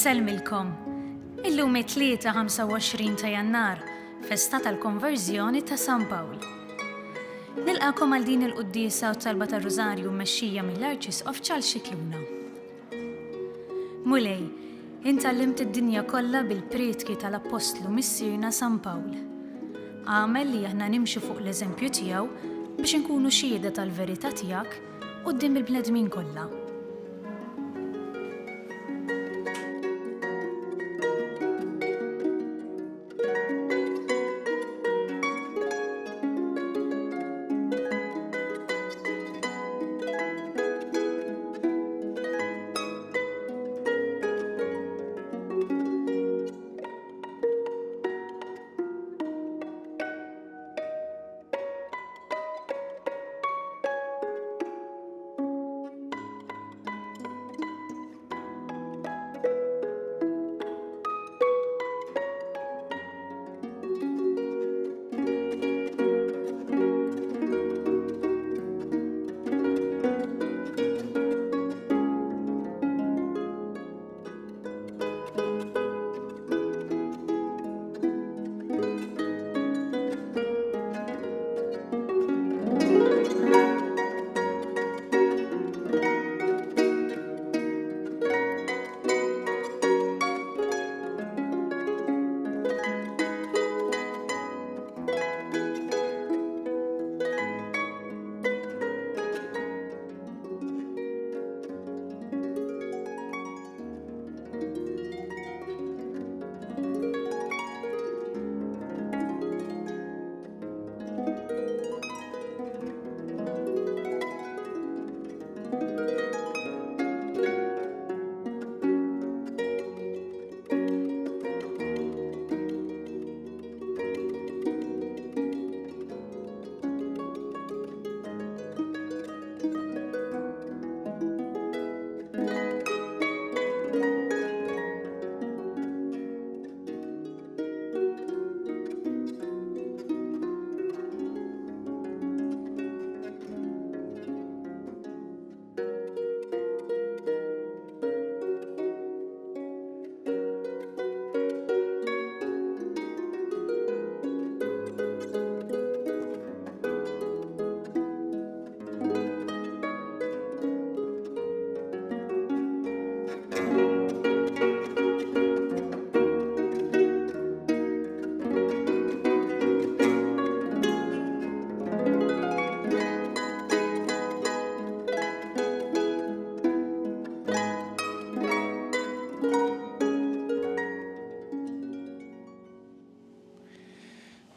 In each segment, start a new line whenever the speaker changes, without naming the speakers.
Inselmilkom, illum it-tlieta 25 ta' Jannar, festa tal-Konverżjoni ta' San Pawl. Nilqakom għal din il-qudiesa u talba tar-Rużarju mmexxija mill-Arċisqof Charles Scicluna. Mulej, intallimt id-dinja kollha bil-prietki tal-Apostlu missierna San Pawl. Għamel li aħna nimxu fuq l-eżempju tiegħu biex inkunu xhieda tal-verità tiegħek quddiem il-bnedmin kollha.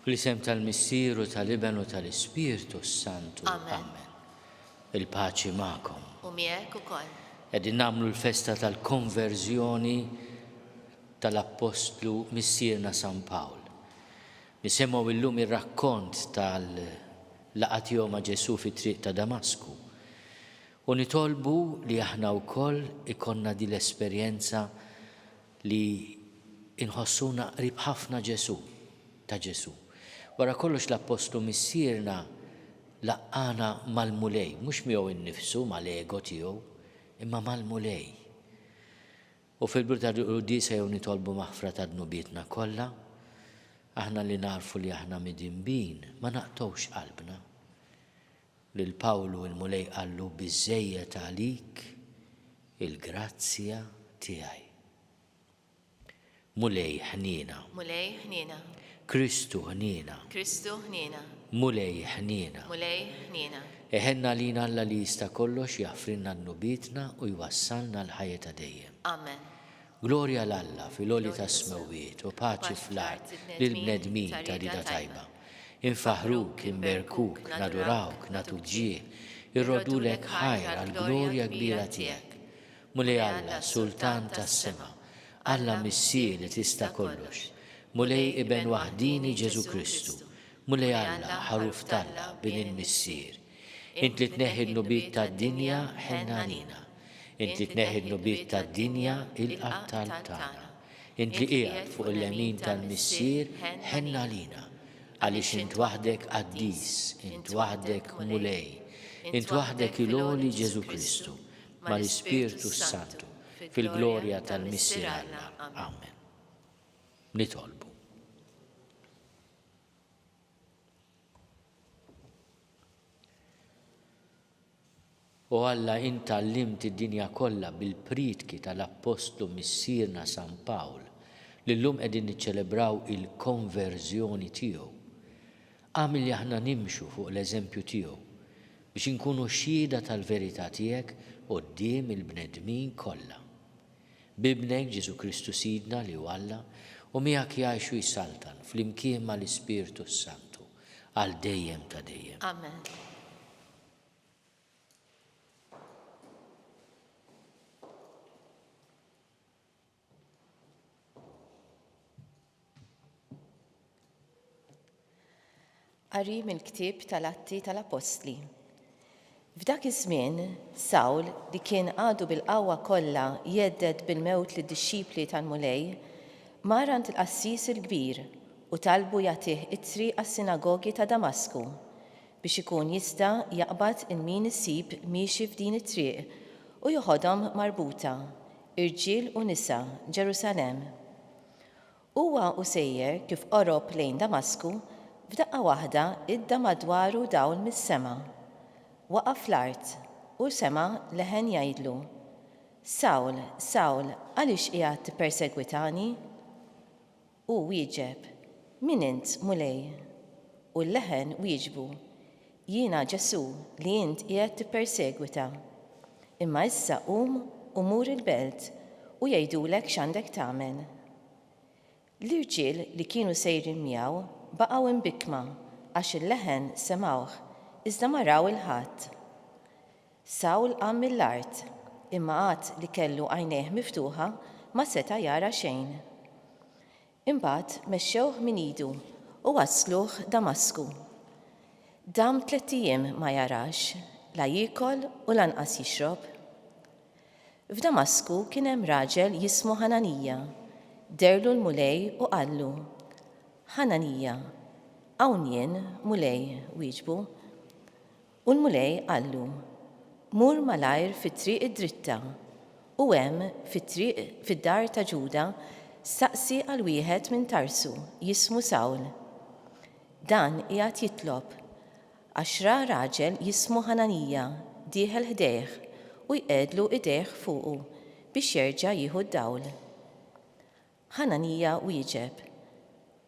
Fl-isem tal-Missieru tal-Iben u tal-Ispirtu Santu.
Amen.
Il-paċi magħkom.
U miegħek ukoll.
Qegħdin nagħmlu l-festa tal-konverżjoni tal-Apostlu missierna San Pawl. Nisemgħu illum ir-rakkont tal-laqgħa tiegħu ma' Ġesu fit-triq ta' Damasku. U nitolbu li aħna wkoll ikonna din l-esperjenza li inħossuna qrib ħafna ta' Ġesu. Wara kollox l-Apostlu missierna laqqana mal-mulej, mhux miegħu innifsu mal-ego tiegħu, imma mal-mulej. U fil-bur tal-Qudisa jew nitolbu maħfra ta' dnubietna kollha, aħna li narfu li aħna midinbin ma naqtgħux qalbna. Lil Pawlu il-mulej qallu biżejjed għalik il-grazzja tiegħi. Mulej ħniena.
Mulej ħniena.
Kristu ħniena.
Kristu ħniena.
Mulej ħniena.
Mulej ħniena.
Eħenna lina Alla li jista' kollox jaffrinna n-nubietna u jwassalna l-ħajja ta' dejjem.
Amen.
Glorja l-Alla fil-oli ta' smewiet u paċi fl-art lil-bnedmin ta' rida tajba. Infaħruk, inberkuk, nadurawk, natuk ġieħ, irrodulek ħajr għal-glorja kbira tiegħek. Mulej Alla, Sultan tas-sema, Alla Missier li tista' kollox, mulej Iben waħdini Ġesu Kristu, mulej Alla ħaruf talla bin il-Missier. Int li tneħħi n-nubiet tad-dinja ħenna lina, int li tneħħi n-nubiet tad-dinja il-qattal tagħna. Int li qiegħed fuq il-lemin tal-Missier ħenna lina, għaliex int waħdek qaddis, int waħdek mulej, int waħdek il-għoli Ġesu Kristu, mal-Ispirtu Santu, fil-glorja tal-Missier Alla. Amen. Nitolbu. U Alla int għallimt id-dinja kollha bil-pritki tal-Apostlu Missierna San Pawl li llum qegħdin niċċelebraw il-konverżjoni tiegħu. Għamil li aħna nimxu fuq l-eżempju tiegħu biex inkunu xhieda tal-verità tiegħek quddiem il-bnedmin kollha. Bibnek Ġesu Kristu Sidna li hu Alla u miegħek jgħixu jsaltan flimkien mal-Ispirtu Santu għal dejjem ta' dejjem.
Amen. Qari mill-ktieb tal-Atti tal-Apostli. F'dak iż-żmien, Sawl li kien għadu bil-qawwa kollha jedded bil-mewt lid-dixxipli tal-mulej, mar għand il-qassis il-kbir u talbu jagħtih it-triq għas-sinagogi ta' Damasku biex ikun jista' jaqbad il-min isib miexi f'din it-triq u joħodhom marbuta, irġiel u nisa, Ġerusalemm. Huwa u sejjer kif qorob lejn Damasku, f'daqqa waħda idda madwaru dawl mis-sema. Waqaf fl-art u sema leħen jgħidlu: Sawl, Sawl, għaliex qiegħed tippersegwitani? U wieġeb: Min int, mulej? U l-leħen wieġbu: Jiena Ġesu li int qiegħed tippersegwita. Imma issa qum u mur il-belt u jgħidulek x'għandek tagħmel. L-irġiel li kienu sejrin miegħu baqgħu imbikma għax il-leħen semawh, iżda ma raw il-ħadd. Sawl qam mill-art, imma għad li kellu għajnejh miftuħa ma seta' jara xejn. Imbagħad mexxewh min idu u wassluh Damasku. Dam 3 ijiem ma jarax, la jiekol u lanqas jixrob. F'Damasku kien hemm raġel jismu Ħananija, derlu l-mulej u qallu: Ħananija, hawn jien, mulej, wieġbu. U l-mulej qallu: Mur malajr fit-triq id-dritta u hemm fit-triq fid-dar ta' Ġuda saqsi għal wieħed minn Tarsu jismu Sawl. Dan qiegħed jitlob għax ra raġel jismu Ħananija dieħel ħdejh u jqedlu idejh fuqu biex jerġa' jieħu d-dawl. Ħananija wieġeb: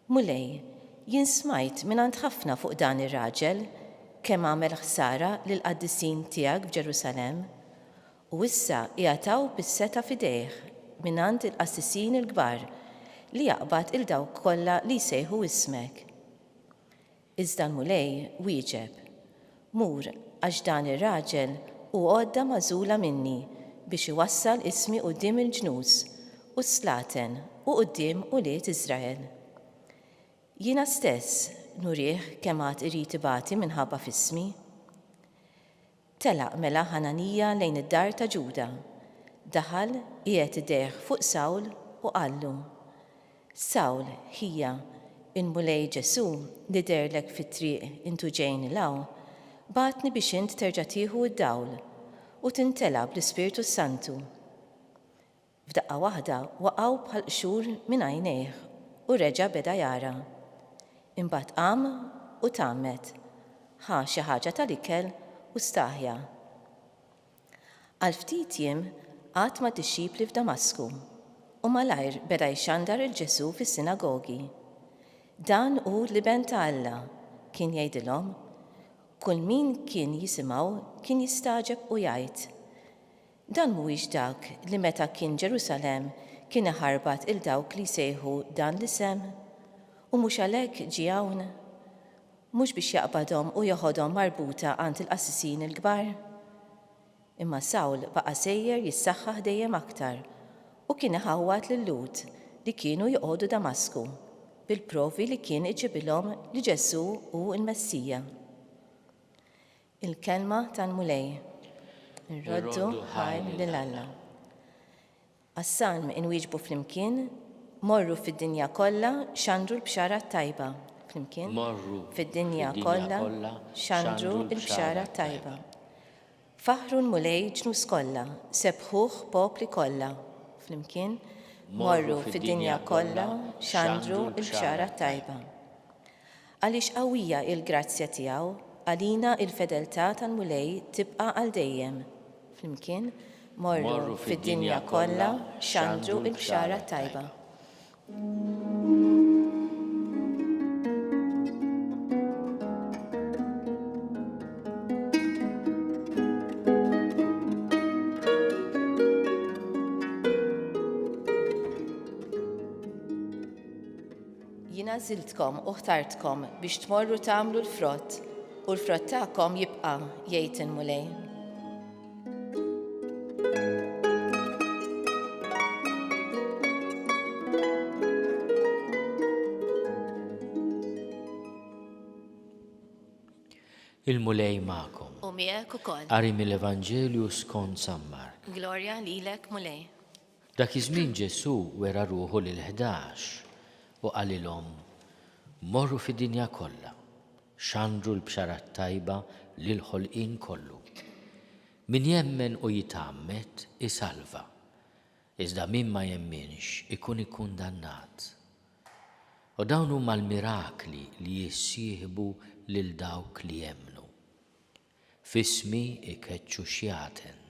Mulej, jien smajt mingħand ħafna fuq dan ir-raġel kemm għamel ħsara lil qaddisin tiegħek f'Ġerusalemm u issa jagħtaw bis-seta' f'idejh mingħand il-qassisin il-kbar li jaqbad il dawk kollha li jsejħu ismek. Iżda l-mulej wieġeb: Mur għax dan ir-raġel hu għodda magħżula minni biex iwassal ismi quddiem il-ġnus u slaten u quddiem ulied Iżrael. Jiena stess nurih kemm għad irid ibati minħabba f'ismi. Telaq mela Ħananija lejn id-dar ta' Ġuda, daħal qiegħed idejh fuq Sawl u qallu: Sawl, ħija, il-mulej Ġesu li derlek fit-triq intu ġejn ilhawn, batni biex int terġa' tieħu d-dawl u tintelab bl-Ispirtu Santu. F'daqqa waħda waqgħu bħal qxur minn għajnejh u reġa' beda jara. Imbagħad qam u tagħmet, ħa xi ħaġa tal-ikel u staħja. Għal ftit jiem għad ma' dixxipli f'Damasku u malajr beda jxandar il-Ġesu fis-sinagogi. Dan hu l-iben ta' Alla, kien jgħidilhom. Kull min kien jisimgħu kien jistaġeb u jgħid: Dan mhuwiex dak li meta kien Ġerusalemm kien iħarbat il dawk li jsejħu dan l-isem u mhux għalhekk ġie hawn. mhux biex jaqbadhom u joħodhom marbuta għand il-qassisin il-kbar. Imma Sawl baqa' sejjer jissaħħaħ dejjem aktar u kien iħawwat lil Lut li kienu joqogħdu Damasku bil-provi li kien iġibilhom li Ġesu hu l-Messija. Il-kelma tal-mulej. Nroddu ħajr lil Alla. Għas-salm inwieġbu flimkien, morru fid-dinja kollha xandru l-bxara tajba. Flimkien, fid-dinja kollha xandru l-bxara tajba. Faħru l-mulej ġnus kollha, sebħuh popli kollha. Flimkien, morru fid-dinja kollha xandru l-bxara tajba. Għaliex qawwija il-grazzja tiegħu, għalina il-fedeltà tal-mulej tibqa' għal dejjem. Flimkien, morru fid-dinja kollha xandru l-bxara tajba. Jina żiltkom u ħtartkom biex tmorru tagħmlu l-frott u l-frott tagħkom jibqa' jgħid il-mulej.
Il-mulej magħkom.
U miegħek ukoll.
Qari mill-Evanġelju skont San Mark.
Glorja lilek mulej.
Dak iż-żmien Ġesu wera ruħu lil-11 u qalilhom morru fid-dinja kollha, xandru l-bxarat tajba lil ħolqien kollu. Min jemmen u jitgħammet isalva, iżda min ma jemminx ikun ikkundannat. U dawn huma l-mirakli li jissieħbu lil dawk li jemmnu. Fismi ikeċċu xjaten,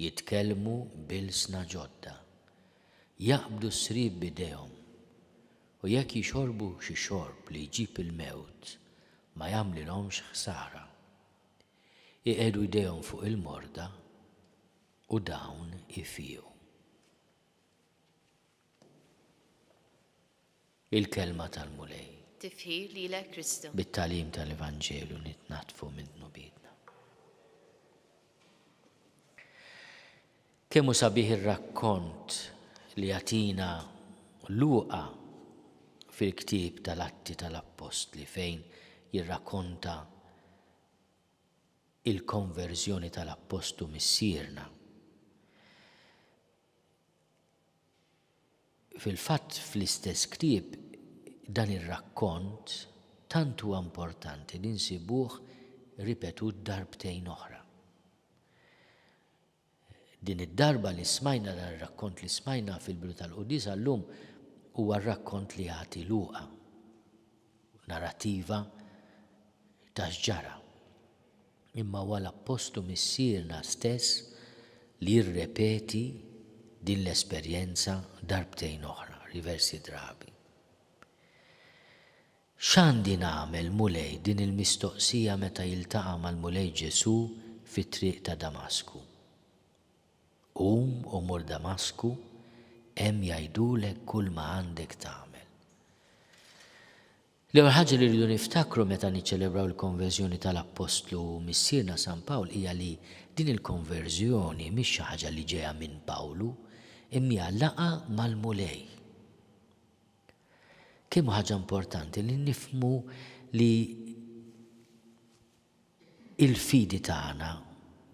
jitkellmu bil-sna ġodda, jaqbdu s-srib bidejhom, u jekk jixorbu xi xorb li jġib il-mewt ma jagħmlilhomx ħsara. Iqegħdu jdejhom fuq il-morda u dawn ifiju. Il-kelma tal-mulej.
Tifħir lilek Kristu.
Bit-talim tal-Evanġelju nitnatfu minnu bidna. Kemm hu sabiħ ir-rakkont li jagħtina Luqa fil-ktieb tal-Atti tal-Apostli fejn jirrakkonta il-konverżjoni tal-Appostu missierna. Fil-fatt fl-istess ktieb dan ir-rakkont tant huwa importanti li nsibuh ripetut darbtejn oħra. Din id-darba li smajna dan ir-rakkont li smajna fil-bidu tal-Qudisa llum huwa r-rakkont li jagħti Luqa, narrattiva ta' x'ġara. Imma huwa l-Appostu missierna stess li jirrepeti din l-esperjenza darbtejn oħra, diversi drabi. X'għandi nagħmel mulej din il-mistoqsija meta jiltaqa' mal-mulej Ġesu fit-triq ta' Damasku. U mur Damasku, hemm jgħidulek kull ma għandek tagħmel. L-ewwel ħaġa li rridu niftakru meta niċċelebraw il-konverżjoni tal-Apostlu missierna San Pawl hija li din il-konverżjoni mhix xi ħaġa li ġejja minn Pawlu, imma laqa mal-mulej. Kemm ħaġa importanti li nifhmu li il-fidi tagħna,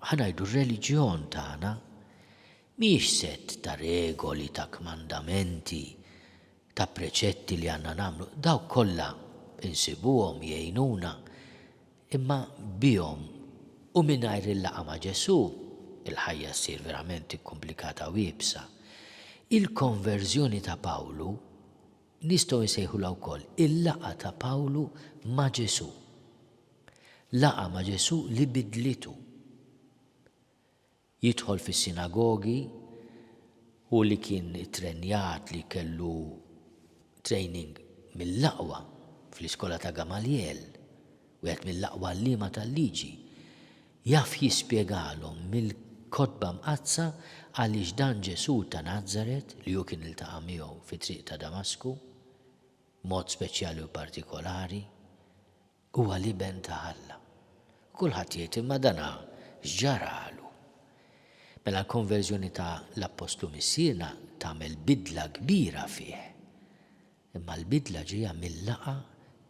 ħanajdu r-reliġjon tagħna, mhix set ta' regoli, ta' kmandamenti, ta' preċetti li għandna nagħmlu, dawk kollha insibuhom jgħinuna, imma bihom u mingħajr il-laqa ma' Ġesu il-ħajja ssir verament ikkomplikata u jibsa. Il-konverżjoni ta' Pawlu nistgħu nsejħulha wkoll il-laqa ta' Pawlu ma' Ġesu. Laqa ma' Ġesu li bidlitu. Jidħol fis-sinagogi u li kien trenjat li kellu training mill-laqwa fl-iskola ta' Gamaliel u għed mill-laqwa l-lima tal-liġi. Jaf jispjegalhom mill-kotba mqazza għaliex dan Ġesu ta' Nazaret li hu kien iltaqa' miegħu fit-triq ta' Damasku, mod speċjali u partikolari, huwa liben ta' Alla. Kulħadd jgħid imma dana x'ġaralu. Mela l-konverżjoni ta' l-Apostlu Missierna tagħmel bidla kbira fih. Imma l-bidla ġejja mill-laqa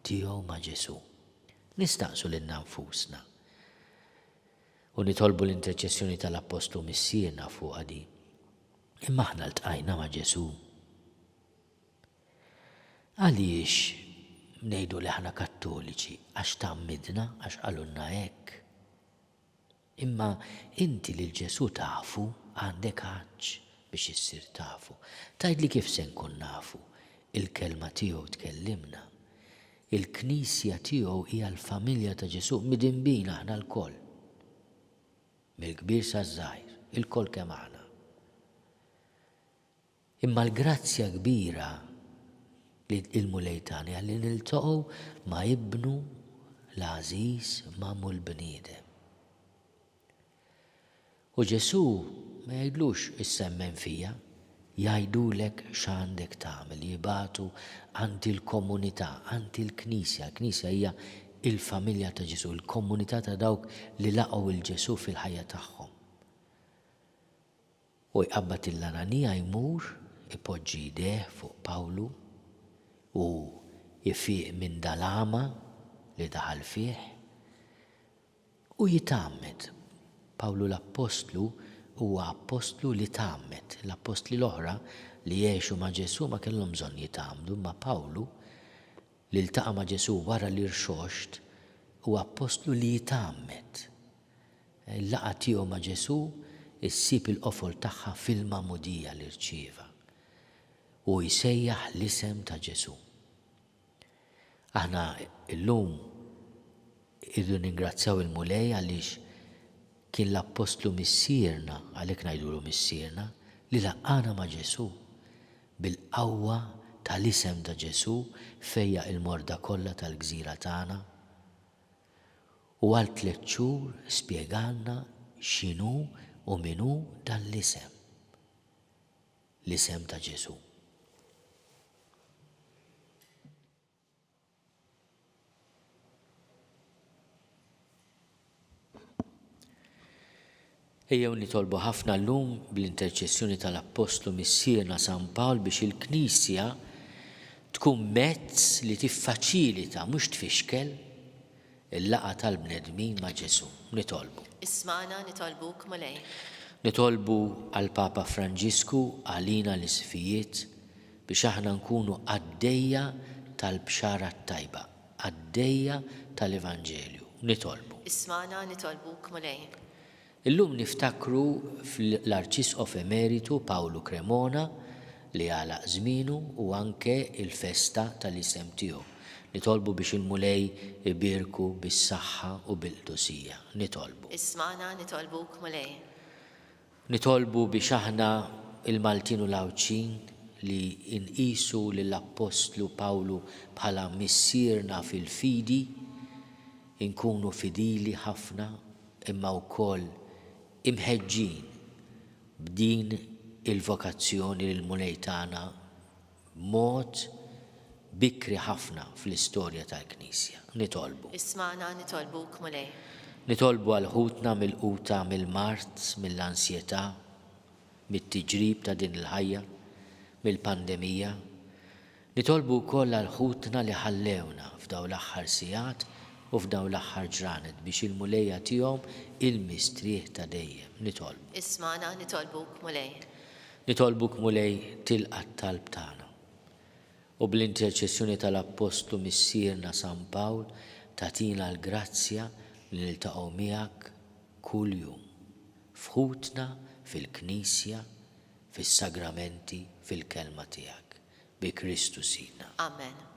tiegħu ma' Ġesu. Nistaqsu lil nfusna u nitolbu l-interċessjoni tal-Apostlu Missierna fuq di. Imma aħna ltqajna ma' Ġesu. Għaliex ngħidu li aħna Kattoliċi għax tammidna għax qalulna hekk. Imma inti lil Ġesu tafu għandek ħaġġ biex issir tafu. Tgħidli kif se nkun nafu. Il-kelma tiegħu tkellimna. Il-Knisja tiegħu hija l-familja ta' Ġesu midinbina aħna l-koll. Mill-kbir saż-żgħir, il-koll kemm aħna. Imma l-grazzja kbira li il-mulejtani għalli niltaqgħu ma' ibnu l-għażiż Mammu l-bniedem. U Ġesu ma jgħidlux issemmen fija, jgħidulek x'għandek tagħmel, jibatu għandi l-komunità, għandi l-Knisja. L-Knisja hija il-familja ta' Ġesu, il-komunità ta' dawk li laqgħu il-Ġesu fil-ħajja tagħhom. U jqabbad il-Ananija jmur, ipoġġi jdeh fuq Pawlu u jifieq minn dalama li daħal fih u jitammed. Pawlu l-Apostlu huwa apostlu li tammet. L-apostli l-oħra li jgħixu ma' Ġesu ma kellhom bżonn jitamdu, ma' Pawlu li ltaqa' ma' Ġesu wara li rxoxt huwa apostlu li jitammet. Il-laqa tiegħu ma' Ġesu issib il-qofol tagħha fil-mamudija li rċieva u jsejjaħ l-isem ta' Ġesu. Aħna illum irridu ningrazzjaw il-mulej għaliex kien l-Apostlu Missierna, għalhekk ngħidulu Missierna, li laqqana ma' Ġesu bil-qawwa tal-isem ta' Ġesu fejja il-morda kollha tal-gżira tagħna. U għal 3 xhur spjegalna x'inhu u minhu dan l-isem. L-isem ta' Ġesu. Ejjew nitolbu ħafna llum bl-interċessjoni tal-Apostlu Missierna San Pawl biex il-Knisja tkun mezz li tiffaċilita mhux tfixkel il-laqa tal-bnedmin ma' Ġesu. Nitolbu.
Ismana nitolbuk mulej.
Nitolbu għal Papa Franġisku għalina l-isfijiet biex aħna nkunu għaddejja tal-bxara tajba, għaddejja tal-Evanġelju. Nitolbu.
Ismana nitolbuk mulej.
Illum niftakru fl-Arċisqof Emeritu Pawlu Cremona li għalaq żmienu u anke il-festa tal-isem tiegħu. Nitolbu biex il-mulej ibirku bis-saħħa u bil-qdusija. Nitolbu.
Ismana nitolbuk mulej.
Nitolbu biex aħna il-Maltin u l-Awċin li inqisu lill-Apostlu Pawlu bħala missierna fil-fidi, inkunu fidili ħafna imma wkoll imħeġġin b'din il-vokazzjoni l-mulej tagħna mod bikri ħafna fl-istorja tal-Knisja. Nitolbu.
Ismana nitolbuk mulej.
Nitolbu għal ħutna mill-quta mill-mart, mill-ansjetà, mit-tiġrib ta' din il-ħajja, mill-pandemija. Nitolbu wkoll għal ħutna li ħallewna f'daw l-aħħar sigħat u f'daw l-aħħar ġranet biex il-mulejja tiegħhom il-mistrieħ ta' dejjem. Nitolbu.
Ismana nitolbuk mulej.
Nitolbuk mulej tilqa' t-talb tagħna. U bl-interċessjoni tal-Apostlu Missierna San Pawl tagħtina l-grazzja li niltaqgħu miegħek kull jum. F'ħutna, fil-Knisja, fis-sagramenti, fil-kelma tiegħek. Bi Kristu Sidna.
Amen.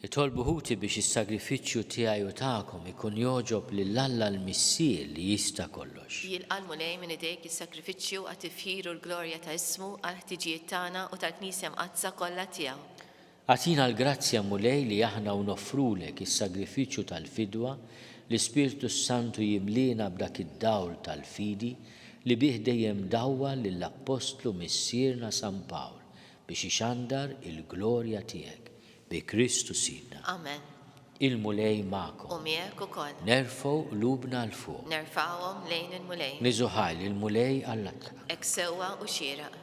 Itolbu ħuti biex is-sagrifiċċju tiegħi u tagħkom ikun joġob lill-Alla l-Missier li jista' kollox.
Jilqal mulej minn idejk is-sakrifiċċju għat tifħir u l-glorja ta' ismu għal ħtiġijiet tagħna u tal-Knisja mqazza kollha tiegħu.
Għatina l-grazzja mulej li aħna u nofrulek is-sagrifiċċju tal-fidwa l-Ispirtu Santu jimlina b'dak id-dawl tal-fidi li bih dejjem dawwa lill-Apostlu Missierna San Pawl biex ixandar il-glorja tiegħek bi Kristu Sidna.
Amen.
Il-mulej ma'kom.
U miegħek ukoll.
Nerfgħu qlubna l fuq.
Nerfawhom lejn il-mulej.
Niżuħaj il-mulej Alla.
Ek sewwa u xieraq.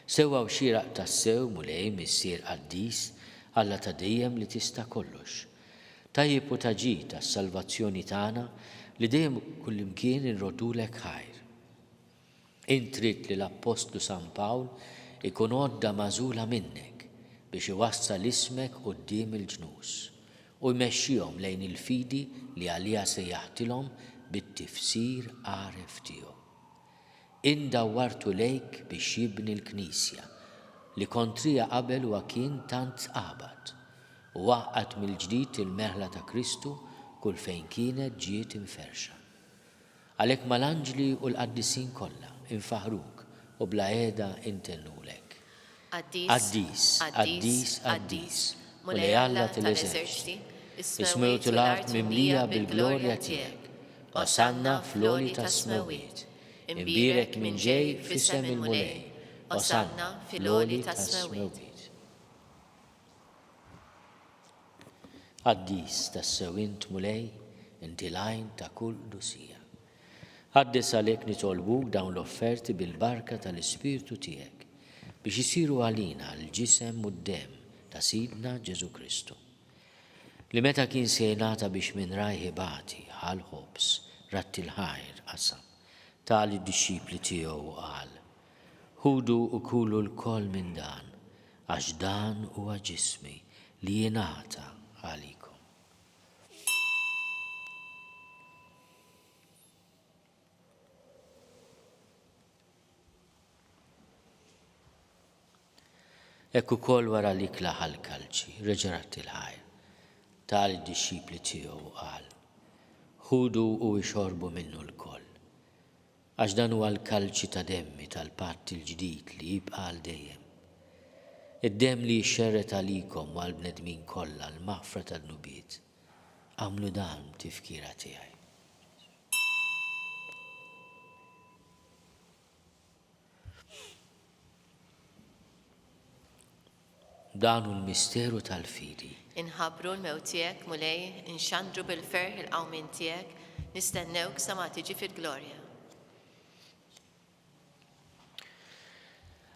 Sewwa u xieraq tassew mulej missier qaddis Alla ta' dejjem li tista' kollox. Tajjeb u taġi tas-salvazzjoni tagħna li dejjem kullimkien inrodulek ħajr. Intrid li l-Apostlu San Pawl ikun għodda mażula minnek biex iwassal ismek quddiem il-ġnus u jmexxihom lejn il-fidi li għalija se jaħtilhom bit-tifsir għaref tiegħu. Indawwartu lejk biex jibni l-Knisja li kontrija qabel huwa kien tant qabad u waqqat mill-ġdid il-meħla ta' Kristu kull fejn kienet ġiet inferxa. Għalhekk mal-anġli u l-qaddisin kollha infaħruk u bla qiegħda intennulek. Qaddis, qaddis, qaddis, mulej Alla tal-eżerċiti, ismewt l-art mimlija bil-glorja tiegħek, osanna fl-għoli ta' smewiet, imbirek minn ġej f'isem il-mulej, osanna fil-għoli ta' smewiet. Qaddis tas-sewint mulej, inti lajn ta' kull dusija. Ħaddes għalhekk nitolbuk dawn l-offerti bil-barka tal-Ispirtu tiegħek biex isiru għalina l-ġisem u d-dem ta' Sidna Ġesu Kristu. Li meta kien sejnata biex minn rajħi bati ħal ħobs ratti l-ħajr qasam tal id-disċipli tiegħu qal: ħudu u kulu l-koll minn dan għax dan huwa ġismi li jingħata għalikom. Ekku kol wara li klaħal kalċi, reġerat il-ħajr, tal id-disċipli tiegħu qal: ħudu u ixorbu minnu l-koll, għax dan huwa l-kalċi ta' demmi tal-patt il-ġdid li jibqa' għal dejjem. Id-demm li jxerret għalikom u għall-bnedmin kollha l-maħfra tan-nubiet, għamlu dan tifkira tiegħi. Dan hu l-misteru tal-fidi.
Inħabbru l-mewt tiegħek mulej, inxandru bil-ferħ il-qawmin tiegħek, nistennewk sa ma tiġi fil-glorja.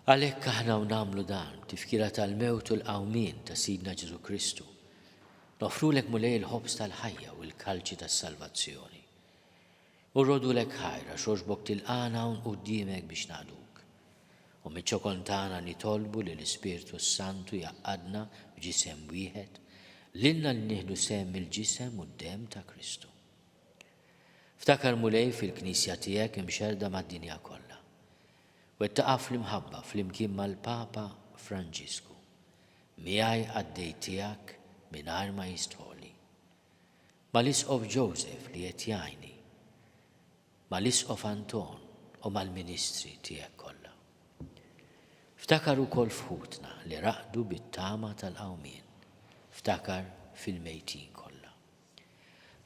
Għalhekk aħna nagħmlu dan tifkira tal-mewt u l-qawmien ta' Sidna Ġesu Kristu. Nofrulek mulej il-ħobs tal-ħajja u l-kalċi tas-salvazzjoni. U rrodulek ħajra xorġbok tilqana u quddiemek biex nagħduk. U miċ-ċokol tagħna nitolbu li l-Ispirtu Santu jaqqadna b'ġisem wieħed lilna li nieħdu sehem il-ġisem u d-dem ta' Kristu. Ftakar mulej fil-Knisja tiegħek imxerda mad-dinja kollha. Wettaqa' fl-imħabba flimkien mal-Papa Franġisku. Miegħi għaddej tiegħek mingħajr ma jistħoli. Mal-Isqof Joseph li qed jgħinni, mal-Isqof Anton u mal-Ministri tiegħek kollha. Ftakar ukoll fħutna li raqdu bit-tama tal-qawmien. Ftakar fil-mejtin kollha.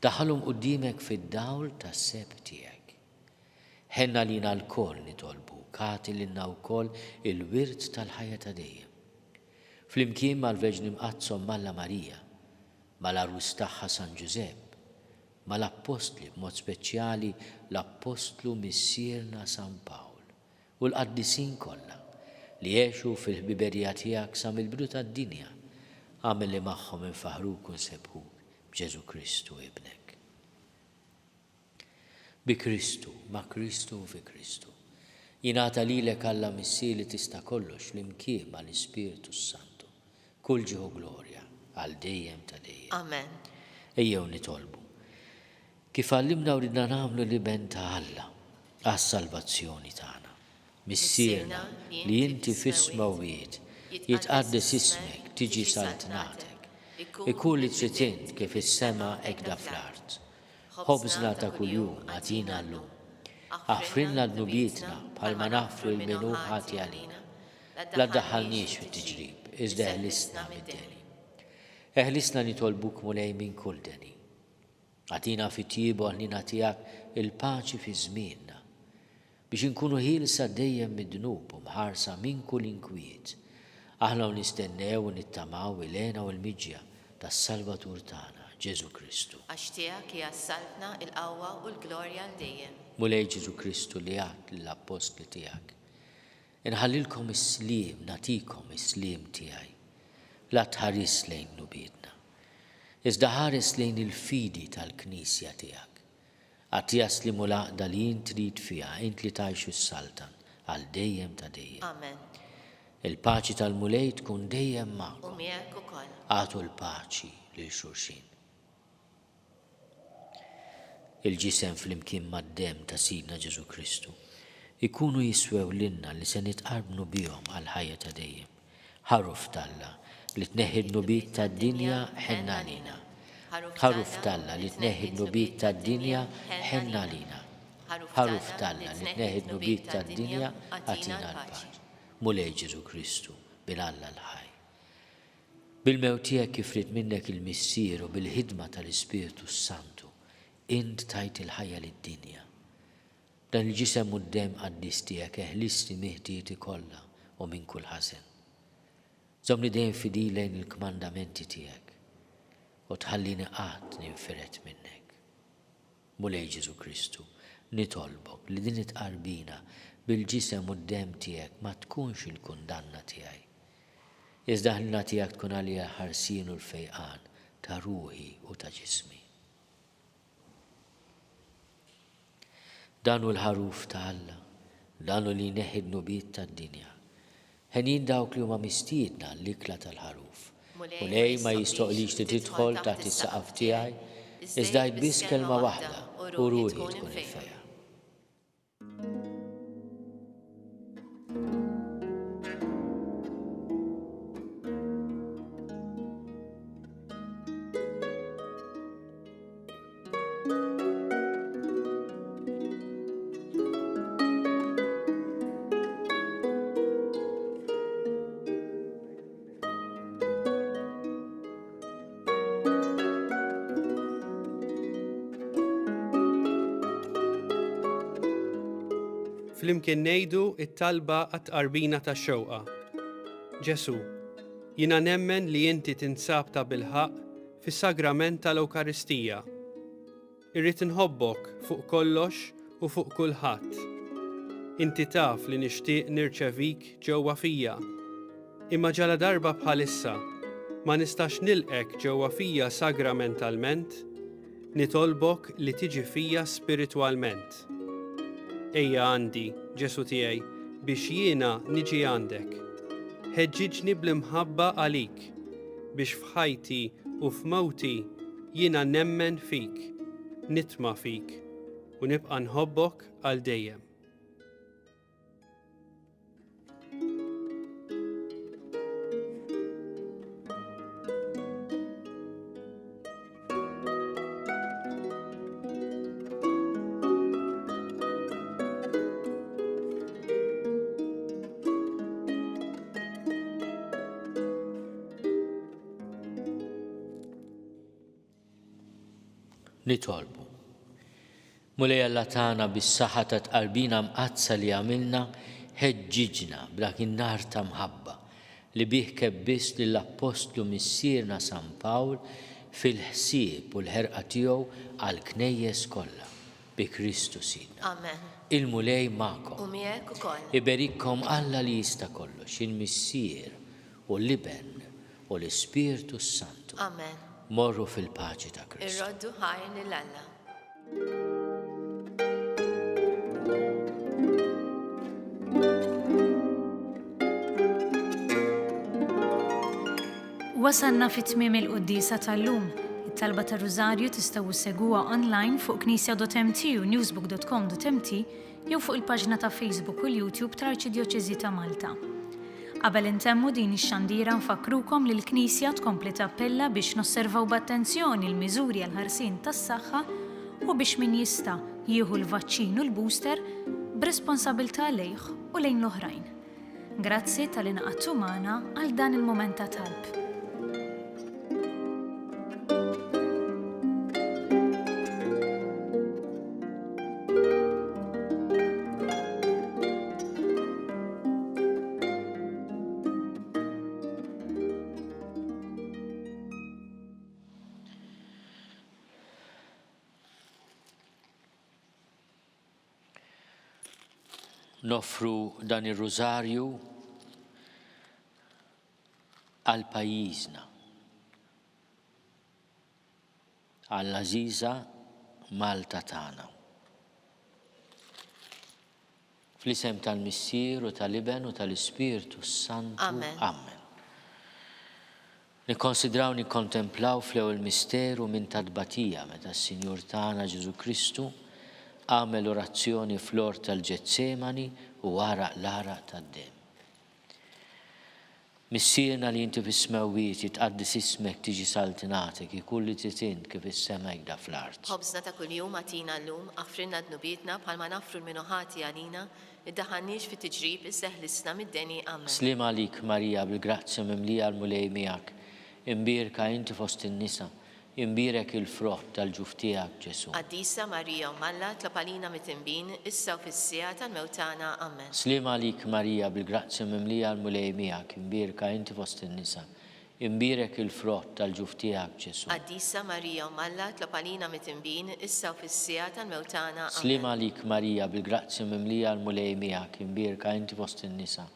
Daħalhom quddiemek fid-dawl tas-seb tiegħek. Ħenna lina l-koll nitolbu, kati lilna wkoll il-wirt tal-ħajja ta' dejjem. Flimkien mal-Verġni Mqazzom Malla Marija, mal-arwis tagħha San Ġusepp, mal-Appostli b'mod speċjali l-Apostlu Missierna San Pawl u l-qaddisin kollha li jgħixu fil-ħbiberija tiegħek sa mill-bidu tad-dinja, għamel li magħhom infaħruk u nsebħuk b'Ġesu Kristu ibnek. Bi Kristu, ma' Kristu u fi Kristu. Jingħata lilek Alla Missier li tista' kollox flimkien mal-Ispirtu Santu. Kull ġieħu glorja għal dejjem ta' dejjem.
Amen.
Ejjew nitolbu. Kif għallimna u ridna nagħmlu li ben ta' Alla għas-salvazzjoni tagħna. Missierna li inti fis-smawiet jitqaddes ismek tiġi saltnatek, ikun li trid int kif is-sema hekk da fl-art. Ħobżna ta' kuljum għatina llum. Aħfrilna d-nubietna bħalma naħfru l-minu ħati għalina. La ddaħħalniex fit-tiġrib, iżda eħlisna mid-deni. Eħlisna nitolbuk mulej minn kull deni. Għatina fit-tjibu għalnina tiegħek il-paċi fi żmienna biex inkunu ħielsa dejjem mid-dnub u mħarsa minn kull inkwiet. Aħna nistennew u nittamaw il-għena u l-miġja tas-Salvatur tagħna, Ġesu Kristu.
Għax tiegħek hija s-salbna, il-qawwa u l-glorja l-dejjem.
Mulej Ġesu Kristu li għad l-apostli tiegħek. Inħallilkom is-slim, natikom is-slim tiegħi. La tħares lejn nubietna. Iżda ħares lejn il-fidi tal-Knisja tiegħek. Għatijas li mulaqda li jint trid fiha, int li tajxu s-saltan, għal dejjem ta' dejjem.
Amen.
Il-paċi tal-mulej tkun dejjem magħkom.
U miegħek ukoll.
Għatu l-paċi lil xulxin. Il-ġisem fl-imkien mad-dem ta' Sidna Ġesu Kristu ikunu jiswew lilna li se nitqarbnu bihom għal ħajja ta' dejjem. Ħaruf Talla li tneħħi n-nubiet tad-dinja ħenna lina. Ħaruf Talla li tneħħi n-nubiet tad-dinja ħenna lina. Ħaruf Talla li tneħħi n-nubiet tad-dinja għatina l-paċi. Mulej Ġesu Kristu bil-Alla l-ħaj. Bil-mewt tiegħek kif rid minnek il-missier u bil-ħidma tal-Ispiritu Santu, int tajt il-ħajja lid-dinja. Dan il-ġisem u d-dem qaddis tiegħek eħlisti miħtieti kollha u minn kull ħażen. Żomni dejjem fidil lejn il-kmandamenti tiegħek u tħallini qatt ninferet minnek. Mulej Ġesu Kristu, nitolbok li din itqarbina bil-ġisem u d-dem tiegħek ma tkunx il-kundanna tiegħi. Iżda ħlina tiegħek tkun għalija ħarsien u l-fejqan ta' ruħi u ta' ġismi. Dan hu l-ħaruf ta' Alla, dan hu li jneħħi n-nubiet tad-dinja. Ħenin dawk li huma mistiedna l-ikla tal-ħaruf. Mulej ma jistoqlix li tidħol taħt is-saqaf tiegħi, iżda biss kelma waħda u ruħi tkun il-fejqa.
Flimkien ngħidu it-talba għat-qarbina tax-xewqa. Ġesu, jiena nemmen li inti tinsab ta' bilħaq fis-sagrament tal-Ewkaristija. Irrid inħobbok fuq kollox u fuq kulħadd. Inti taf li nixtieq nirċevik ġewwa fija. Imma ġala darba bħalissa ma nistax nilqek ġewwa fija sagramentalment, nitolbok li tiġi fija spiritwalment. Ejja għandi, Ġesu tiegħi, biex jiena niġi għandek. Ħeġġiġni bl-imħabba għalik, biex f'ħajti u f'mewti jiena nemmen fik, nitma' fik, u nibqa' nħobbok għal dejjem.
Nitolbu. Mulej Alla tagħna bis-saħħa ta' tqarbina mqazza li għamilna ħeġġiġna b'dak in-nar ta' mħabba li bih kebbiss lill-Apostlu missierna San Pawl fil-ħsieb u l-ħerqa tiegħu għall-knejjes kollha bi Kristu Sidna.
Amen.
Il-mulej magħkom.
U miegħek ukoll.
Iberikkom Alla li jista' kollox, il-missier u l-iben u l-Ispiritu Santu.
Amen.
Morru fil-paċi ta' Kristu.
Irroddu ħajn lil-Alla.
Wasanna fit-tmiem il-quddisa tal-lum. It-talba tar-Rużarju tistgħu segwa online fuq knisja.mt u newsbook.com.mt jew fuq il-paġna ta' Facebook u l-YouTube tal-Arċidjoċeżi ta' Malta. Qabel intemmu din ix-xandira nfakrukom li l-Knisja tkompli tappella biex nosservaw b'attenzjoni l-miżuri għal ħarsien tas-saħħa u biex min jista' jieħu l-vaċċin u l-booster b'responsabilità lejh u lejn l-oħrajn. Grazzi tal-inqattu magħna għal dan il-mument ta' talb.
Nofru dan ir-rużarju għal pajjiżna, għall-għażiża Malta tagħna. Fl-isem tal-Missier u tal-Iben u tal-Ispirtu Santu.
Amen.
Amen. Nikkonsidraw nikkontemplaw fl-ewwel misteru minn tadbatija meta s-Sinjur tagħna Ġesu Kristu għamel orazzjoni fl-ort tal-Ġetsemani u għaraq l-araq tad-dem. Missierna li inti fis-smewwiet jitqaddis ismek tiġi saltinatek ikulli titin kif is-semek da fl-art.
Ħobżna ta' kuljum għatina llum, għafrinna dnubietna bħalma nafru l-minuħati għalina, iddaħannix fit tiġrib isseħlisna mid-deni. Amen.
Slim għalik Marija bil-grazzja mimlija l-mulej miegħek, imbirka inti fost in-nisa, imbirek il-frott tal-ġuf tiegħek Ġesu.
Qaddisa Marija Malla tlapalina mit-tinbin, issa u fis-sija tal-mewtana. Amen.
Slim għalik Marija bil-grazzja mimlija l-mulej miegħek, imbirka inti fost in-nisa, imbirek il-frott tal-ġuf tiegħek Ġesu.
Qaddisa Marija Malla tlapalina mit-tinbin, issa u fis-sija tal-mewtana.
Slim għalik Marija bil-grazzja mimlija l-mulej miegħek, imbirka inti fost in-nisa,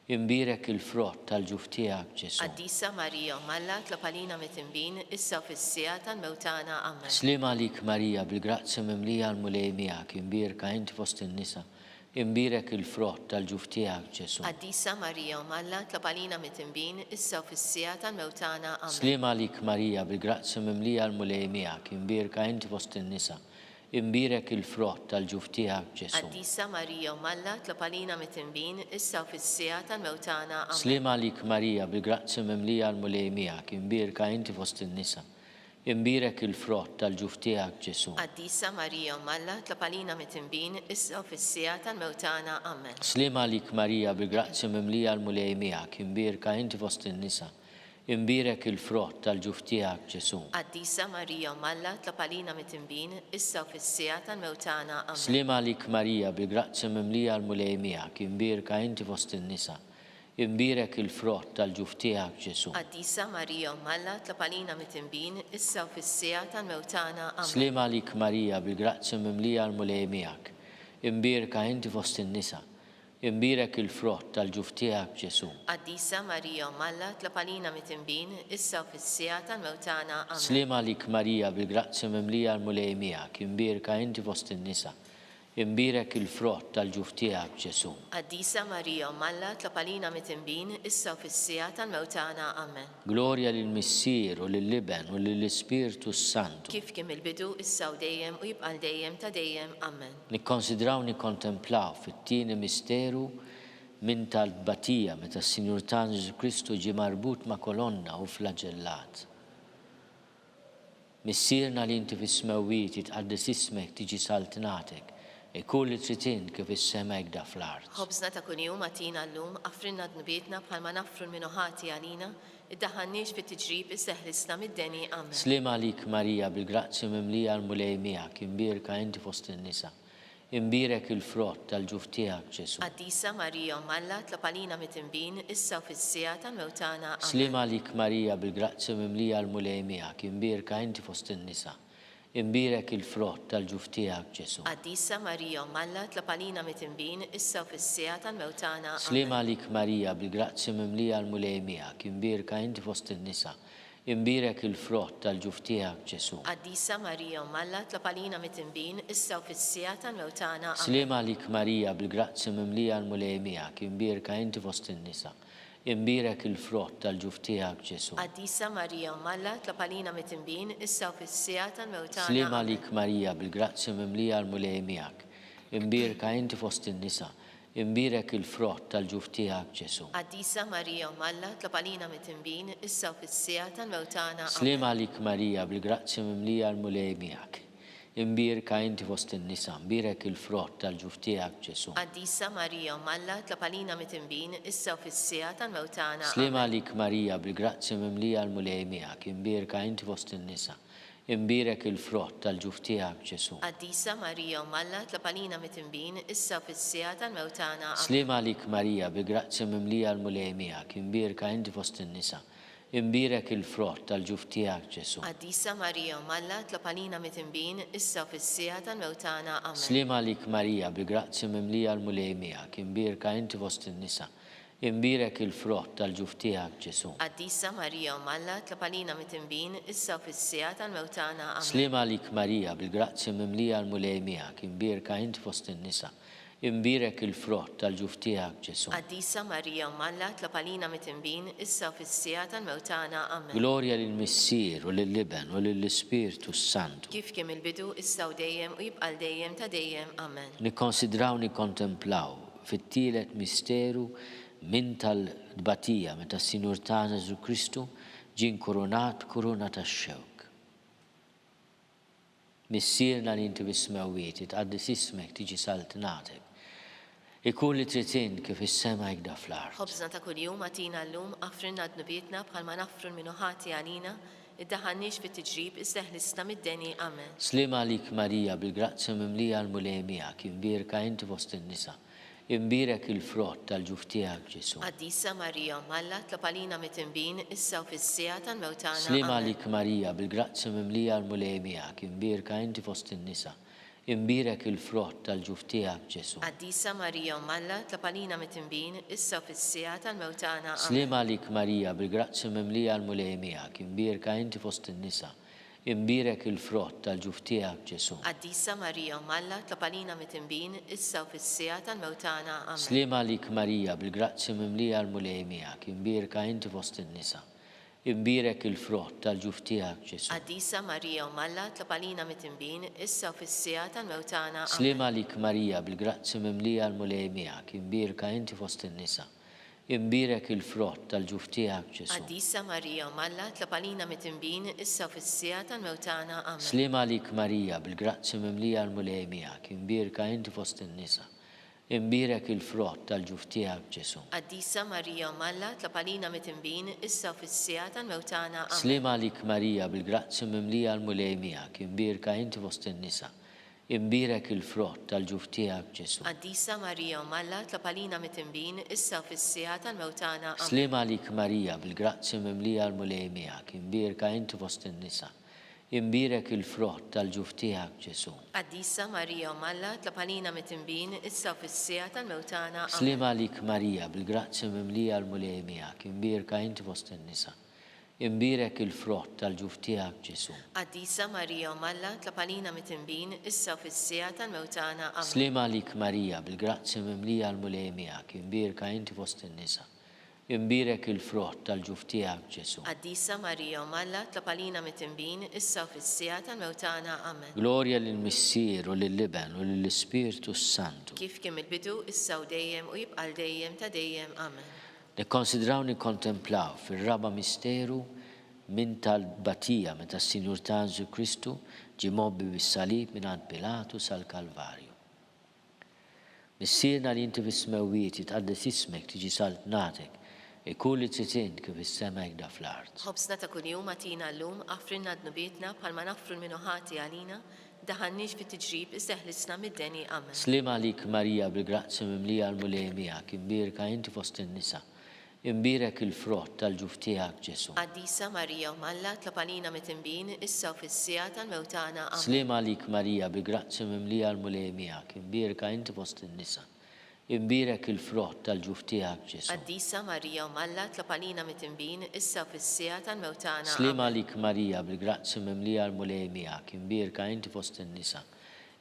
imbirek il-frott tal-ġuf tiegħek Ġesu.
Qaddisa Marija Malla tlapalina mit-tinbin, issa u fis-sija tal-mewtana. Amen.
Slim għalik Marija bil-grazzja mimlija l-mulej miegħek, imbirka inti fost in-nisa, imbirek il-frott tal-ġuf tiegħek Ġesu.
Qaddisa Marija Malla tlapalina mit-tinbin, issa u fis-sija tal-mewtana. Amen.
Slim għalik Marija bil-grazzja mimlija l-mulej miegħek, imbirka inti fost in-nisa, imbirek il-frott tal-ġuf tiegħek Ġesu.
Qaddisa Marija Malla tlapalina mit-tinbin, issa u fis-sija tal-mewtana. Amen.
Slim għalik Marija bil-grazzja mimlija l-mulej miegħek, imbirka inti fost in-nisa, imbirek il-frott tal-ġuf tiegħek Ġesu.
Qaddisa Marija Malla tlapalina mit-tinbin, issa u fis-sija tal-mewtana. Amen.
Slim għalik Marija bil-grazzja mimlija l-mulej miegħek, imbirka inti fost in-nisa, imbirek il-frott tal-ġuf tiegħek Ġesu.
Qaddisa Marija Malla tlapalina mit-tinbin, issa u fis-sija tal-mewtana. Amen.
Slim għalik Marija bil-grazzja mimlija l-mulej miegħek, imbirka inti fost in-nisa, imbirek il-frott tal-ġuf tiegħek Ġesu.
Qaddisa Marija Malla tlapalina mit-tinbin, issa u fis-sija tal-mewtana. Amen.
Slim għalik Marija bil-grazzja mimlija l-mulej miegħek, imbirka inti fost in-nisa, imbirek il-frott tal-ġuf tiegħek Ġesu.
Qaddisa Marija Malla tlapalina mit-tinbin, issa u fis-sija tal-mewtana. Amen.
Slim għalik Marija bil-grazzja mimlija l-mulej miegħek, imbirka inti fost in-nisa, imbirek il-frott tal-ġuf tiegħek Ġesu.
Qaddisa Marija Malla tlapalina mit-tinbin, issa u fis-sija tal-mewtana. Amen.
Glorja lill-Missier u lill-Iben u lill-Ispirtu Santu.
Kif kien il-bidu, issa u dejjem u jibqa' dejjem ta' dejjem. Amen.
Nikkonsidraw nikkontemplaw fit-tieni misteru minn tal-batija meta s-Sinjur tagħna Ġesu Kristu ġie marbut ma' kolonna u flaġellat. Missierna li inti fis-smewwiet jitqaddis ismek tiġi saltinatek, ikulli tritin kif is-semek da fl-art.
Ħobżna ta' kuljum għatina llum, għafrinna dnubietna bħalma nafru l-minuħati għalina, iddaħannix fit tiġrib isseħlisna mid-deni. Amen.
Slim għalik Marija bil-grazzja mimlija l-mulej miegħek, imbirka inti fost in-nisa, imbirek il-frott tal-ġuf tiegħek Ġesu.
Qaddisa Marija Malla tlapalina mit-tinbin, issa u fis-sija tal-mewtana. Amen.
Slim għalik Marija bil-grazzja mimlija l-mulej miegħek, imbirka inti fost in-nisa, imbirek il-frott tal-ġuf tiegħek Ġesu.
Qaddisa Marija Malla tlapalina mit-tinbin, issa u fis-sija tal-mewtana.
Slim għalik Marija bil-grazzja mimlija l-mulej miegħek, imbirka inti fost in-nisa, imbirek il-frott tal-ġuf tiegħek Ġesu.
Qaddisa Marija Malla tlapalina mit-tinbin, issa u fis-sija tal-mewtana.
Slim għalik Marija bil-grazzja mimlija l-mulej miegħek, imbirka inti fost in-nisa, imbirek il-frott tal-ġuf tiegħek Ġesu.
Qaddisa Marija Malla tlapalina mit-tinbin, issa u fis-sija tal-mewtana.
Slim għalik Marija bil-grazzja mimlija l-mulej miegħek, imbirka inti fost in-nisa, imbirek il-frott tal-ġuf tiegħek Ġesu.
Qaddisa Marija Malla, tlab għalina mit-tinbin, issa u fis-sija tal-mewtana.
Slim għalik Marija, bil-grazzja mimlija l-mulej miegħek. Imbirka inti fost in-nisa, imbirek il-frott tal-ġuf tiegħek Ġesu.
Qaddisa Marija Malla, tlab għalina mit-tinbin, issa u fis-sija tal-mewtana.
Slim għalik Marija, bil-grazzja mimlija l-mulej miegħek. Imbirka inti fost in-nisa, imbirek il-frott tal-ġuf tiegħek Ġesu.
Qaddisa Marija Malla, tlab għalina mit-tinbin, issa u fis-sija tal-mewtana.
Slim għalik Marija, bil-grazzja mimlija l-mulej miegħek. Imbirka inti fost in-nisa, imbirek il-frott tal-ġuf tiegħek Ġesu.
Qaddisa Marija Malla, tlab għalina mit-tinbin, issa u fis-sija tal-mewtana.
Slim għalik Marija, bil-grazzja mimlija l-mulej miegħek. Imbirka inti fost in-nisa, imbirek il-frott tal-ġuf tiegħek Ġesu.
Qaddisa Marija Malla, tlab għalina mit-tinbin, issa u fis-sija tal-mewtana.
Slim għalik Marija, bil-grazzja mimlija l-mulej miegħek. Imbirka inti fost in-nisa, imbirek il-frott tal-ġuf tiegħek Ġesu.
Qaddisa Marija Malla, tlab għalina mit-tinbin, issa u fis-sija tal-mewtana. Amen.
Glorja lill-Missier u lill-Liben u lill-Ispiritu Santu.
Kif kemm il-bidu, issa u dejjem u jibqal dejjem ta' dejjem. Amen.
Nikkonsidraw nikkontemplaw fit-tielet misteru minn tal-dbatija meta s-Sinjur tagħna Ġesu Kristu ġie nkurunat kuruna tax-xewk. Missierna li inti bismewiet, itqaddis ismek tiġi saltnatek. Ikun li tritin kif is-sema jgda fl-art.
Ħobżna ta' kuljum għatina llum għafrinna d-nubietna bħalma nafru l-minuħati għalina, id-daħannix fit-tiġrib isseħlisna mid-deni. Amen.
Slim għalik Marija, bil-grazzja mimlija l-mulej miegħek, imbirka inti fost in-nisa, imbirek il-frott tal-ġuf tiegħek Ġesu.
Qaddisa Marija Malla, tlab għalina mit-tinbin, issa u fis-sija tal-mewtana.
Slim għalik Marija, bil-grazzja mimlija l-mulej miegħek, imbirka inti fost in-nisa, imbirek il-frott tal-ġuf tiegħek Ġesu.
Qaddisa Marija Malla, tlab għalina mit-tinbin, issa u fis-sija tal-mewtana.
Slim għalik Marija, bil-grazzja mimlija l-mulej miegħek, imbirka inti fost in-nisa, imbirek il-frott tal-ġuf tiegħek Ġesu.
Qaddisa Marija Malla, tlab għalina mit-tinbin, issa u fis-sija tal-mewtana. Amen.
Slim għalik Marija, bil-grazzja mimlija l-mulej miegħek, imbirka inti fost in-nisa, imbirek il-frott tal-ġuf tiegħek Ġesu.
Qaddisa Marija Malla, tlab għalina mit-tinbin, issa u fis-sija tal-mewtana.
Slim għalik Marija, bil-grazzja mimlija l-mulej miegħek, imbirka inti fost in-nisa, imbirek il-frott tal-ġuf tiegħek Ġesu.
Qaddisa Marija Malla, tlab għalina mit-tinbin, issa u fis-sija tal-mewtana. Amen.
Slim għalik Marija, bil-grazzja mimlija l-mulej miegħek, imbirka inti fost in-nisa, imbirek il-frott tal-ġuf tiegħek Ġesu.
Qaddisa Marija Malla, tlab għalina mit-tinbin, issa u fis-sija tal-mewtana. Amen.
Slim għalik Marija, bil-grazzja mimlija l-mulej miegħek, imbirka inti fost in-nisa, imbirek il-frott tal-ġuf tiegħek Ġesu.
Qaddisa Marija Malla, tlab għalina mit-tinbin, issa u fis-sija tal-mewtana. Amen.
Slim għalik Marija, bil-grazzja mimlija l-mulej miegħek, imbirka inti fost in-nisa, imbirek il-frott tal-ġuf tiegħek Ġesu.
Qaddisa Marija Malla, tlab għalina mit-tinbin, issa u fis-sija tal-mewtana. Amen.
Slim għalik Marija, bil-grazzja mimlija l-mulej miegħek, imbirka inti fost in-nisa, imbirek il-frott tal-ġuf tiegħek Ġesu.
Qaddisa Marija Malla, tlab għalina mit-tinbin, issa u fis-sija tal-mewtana. Amen.
Slim għalik Marija, bil-grazzja mimlija l-mulej miegħek, imbirka inti fost in-nisa, imbirek il-frott tal-ġuf tiegħek Ġesu.
Qaddisa Marija Malla, tlab għalina mit-tinbin, issa u fis-sija tal-mewtana. Amen.
Glorja lill-Missier u lill-Liben u lill-Ispiritu Santu.
Kif kemm il-bidu, issa u dejjem u jibqal dejjem ta' dejjem. Amen.
Nikkonsidraw nikkontemplaw fir-raba misteru minn tal-batija meta s-Sinjur tagħna Ġesu Kristu ġie mobbi bis-salib mingħand Pilatu sal-Kalvarju. Missierna li inti bismewiet jitqaddes ismek tiġi saltnatek, ikun li tritin kif is-sema jgda fl-art.
Ħobsna ta' kuljum għatina llum għafrinna d-nubietna bħalma nafru l-minuħati għalina, daħannix fit-tiġrib isseħlisna mid-deni. Amen.
Slim għalik Marija, bil-grazzja mimlija l-mulej miegħek, imbirka inti fost in-nisa, imbirek il-frott tal-ġuf tiegħek Ġesu.
Qaddisa Marija Malla, tlab għalina mit-tinbin, issa u fis-sija tal-mewtana. Amen.
Slim għalik Marija, bil-grazzja mimlija l-mulej miegħek, imbirka inti fost in-nisa, imbirek il-frott tal-ġuf tiegħek Ġesu.
Qaddisa Marija Malla, tlab għalina mit-tinbin, issa u fis-sija tal-mewtana.
Slim għalik Marija, bil-grazzja mimlija l-mulej miegħek, imbirka inti fost in-nisa,